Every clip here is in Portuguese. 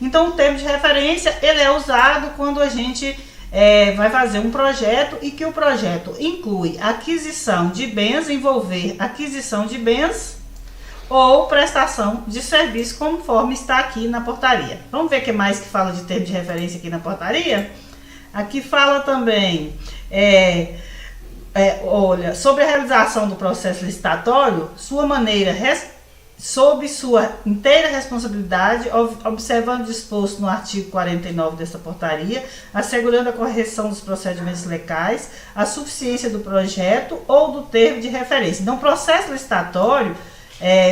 Então, o termo de referência, ele é usado quando a gente vai fazer um projeto e que o projeto inclui aquisição de bens, envolver aquisição de bens ou prestação de serviço, conforme está aqui na portaria. Vamos ver o que mais que fala de termo de referência aqui na portaria? Aqui fala também, olha, sobre a realização do processo licitatório, sob sua inteira responsabilidade, observando o disposto no artigo 49 desta portaria, assegurando a correção dos procedimentos legais, a suficiência do projeto ou do termo de referência. Então, o processo licitatório,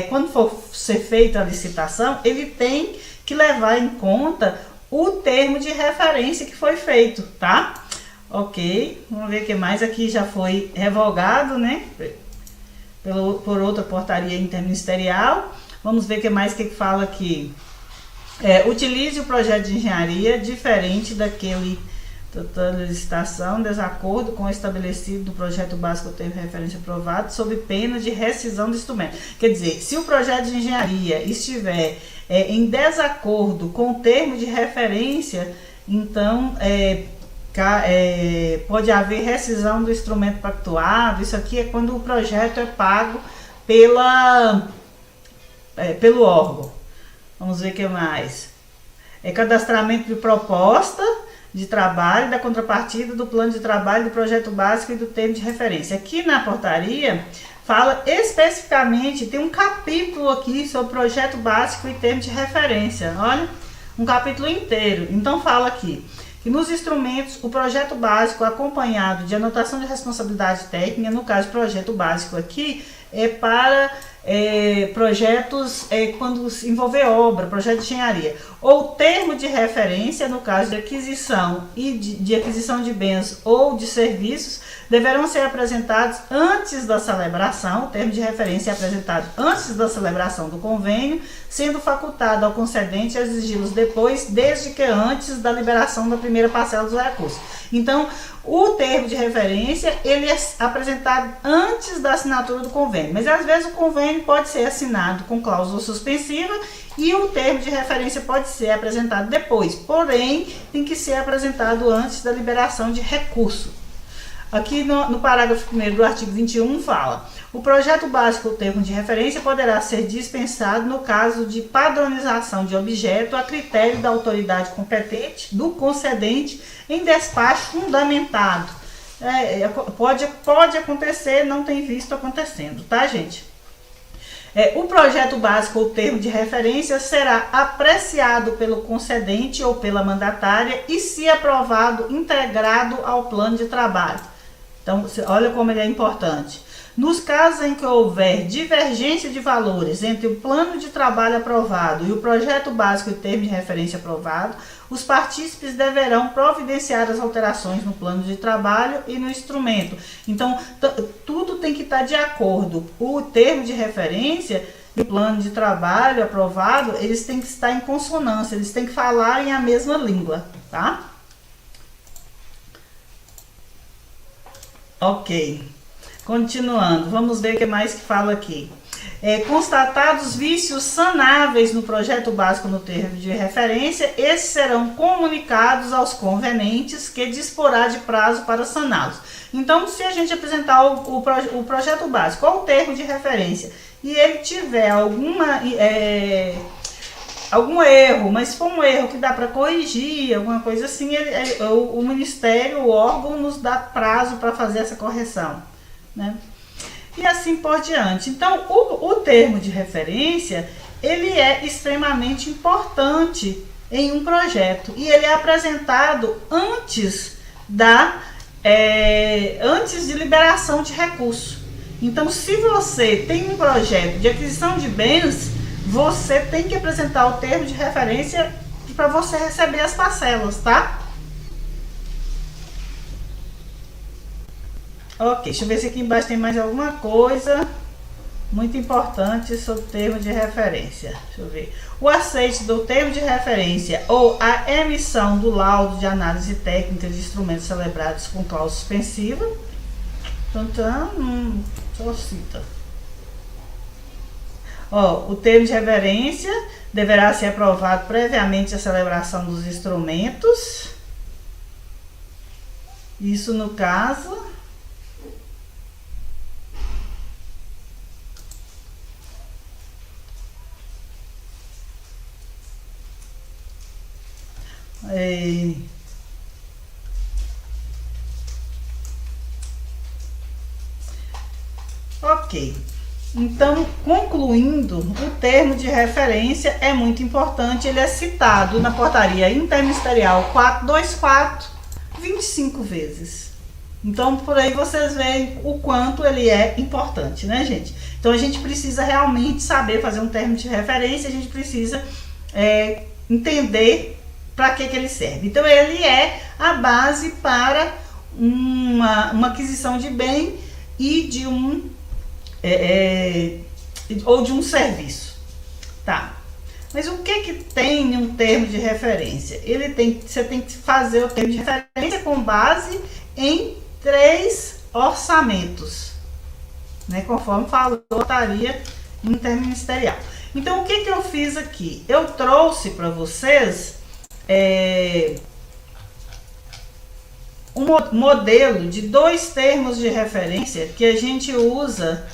quando for ser feita a licitação, ele tem que levar em conta o termo de referência que foi feito, tá? Ok, vamos ver o que mais. Aqui já foi revogado, né? Por outra portaria interministerial. Vamos ver o que mais que fala aqui. Utilize o projeto de engenharia diferente daquele da licitação, desacordo com o estabelecido do projeto básico termo de referência aprovado, sob pena de rescisão do instrumento. Quer dizer, se o projeto de engenharia estiver em desacordo com o termo de referência, então pode haver rescisão do instrumento pactuado. Isso aqui é quando o projeto é pago pelo órgão. Vamos ver o que mais. Cadastramento de proposta de trabalho, da contrapartida do plano de trabalho, do projeto básico e do termo de referência. Aqui na portaria fala especificamente, tem um capítulo aqui sobre projeto básico e termo de referência. Olha, um capítulo inteiro. Então fala aqui que nos instrumentos, o projeto básico acompanhado de anotação de responsabilidade técnica, no caso projeto básico aqui, é para projetos quando envolver obra, projeto de engenharia, ou termo de referência, no caso de aquisição e de aquisição de bens ou de serviços, deverão ser apresentados antes da celebração. O termo de referência é apresentado antes da celebração do convênio, sendo facultado ao concedente exigi-los depois, desde que antes da liberação da primeira parcela dos recursos. Então, o termo de referência, ele é apresentado antes da assinatura do convênio, mas às vezes o convênio pode ser assinado com cláusula suspensiva e o termo de referência pode ser apresentado depois, porém, tem que ser apresentado antes da liberação de recurso. Aqui no parágrafo 1º do artigo 21 fala: o projeto básico ou termo de referência poderá ser dispensado no caso de padronização de objeto a critério da autoridade competente do concedente em despacho fundamentado. Pode acontecer, não tem visto acontecendo, tá, gente? O projeto básico ou termo de referência será apreciado pelo concedente ou pela mandatária e, se aprovado, integrado ao plano de trabalho. Então, olha como ele é importante. Nos casos em que houver divergência de valores entre o plano de trabalho aprovado e o projeto básico e termo de referência aprovado, os partícipes deverão providenciar as alterações no plano de trabalho e no instrumento. Então, tudo tem que estar de acordo. O termo de referência e o plano de trabalho aprovado, eles têm que estar em consonância, eles têm que falarem a mesma língua, tá? Ok. Continuando, vamos ver o que mais que fala aqui. Constatados vícios sanáveis no projeto básico no termo de referência, esses serão comunicados aos convenentes, que disporá de prazo para saná-los. Então, se a gente apresentar o projeto básico ou o termo de referência e ele tiver algum erro, mas se for um erro que dá para corrigir, alguma coisa assim, o Ministério, o órgão, nos dá prazo para fazer essa correção, né? E assim por diante. Então, o termo de referência, ele é extremamente importante em um projeto e ele é apresentado antes de liberação de recurso. Então, se você tem um projeto de aquisição de bens, você tem que apresentar o termo de referência para você receber as parcelas, tá? Ok, deixa eu ver se aqui embaixo tem mais alguma coisa muito importante sobre o termo de referência. Deixa eu ver. O aceite do termo de referência ou a emissão do laudo de análise técnica de instrumentos celebrados com cláusula suspensiva. Só cita. Ó, o termo de referência deverá ser aprovado previamente à celebração dos instrumentos. Isso no caso... Ok. Então, concluindo, o termo de referência é muito importante, ele é citado na portaria interministerial 424 25 vezes. Então, por aí vocês veem o quanto ele é importante, né, gente? Então, a gente precisa realmente saber fazer um termo de referência, a gente precisa entender para que ele serve. Então, ele é a base para uma aquisição de bem e de ou de um serviço, tá? Mas o que tem um termo de referência? Você tem que fazer o termo de referência com base em 3 orçamentos, né? Conforme falou a portaria interministerial. Então, o que eu fiz aqui? Eu trouxe para vocês um modelo de 2 termos de referência que a gente usa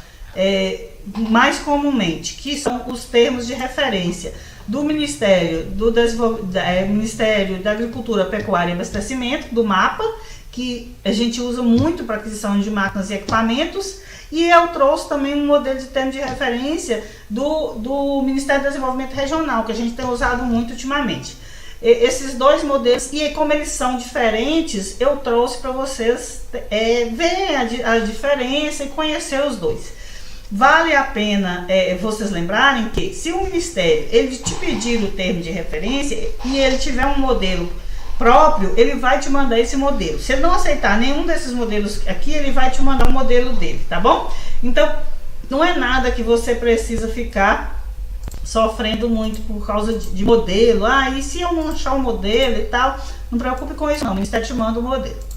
mais comumente, que são os termos de referência do Ministério Ministério da Agricultura, Pecuária e Abastecimento, do MAPA, que a gente usa muito para aquisição de máquinas e equipamentos, e eu trouxe também um modelo de termo de referência do Ministério do Desenvolvimento Regional, que a gente tem usado muito ultimamente. Esses 2 modelos, e como eles são diferentes, eu trouxe para vocês verem a diferença e conhecer os 2. Vale a pena vocês lembrarem que se o Ministério ele te pedir o termo de referência e ele tiver um modelo próprio, ele vai te mandar esse modelo. Se ele não aceitar nenhum desses modelos aqui, ele vai te mandar o modelo dele, tá bom? Então, não é nada que você precisa ficar sofrendo muito por causa de modelo. E se eu não achar o modelo e tal, não preocupe com isso não, o Ministério te manda o modelo.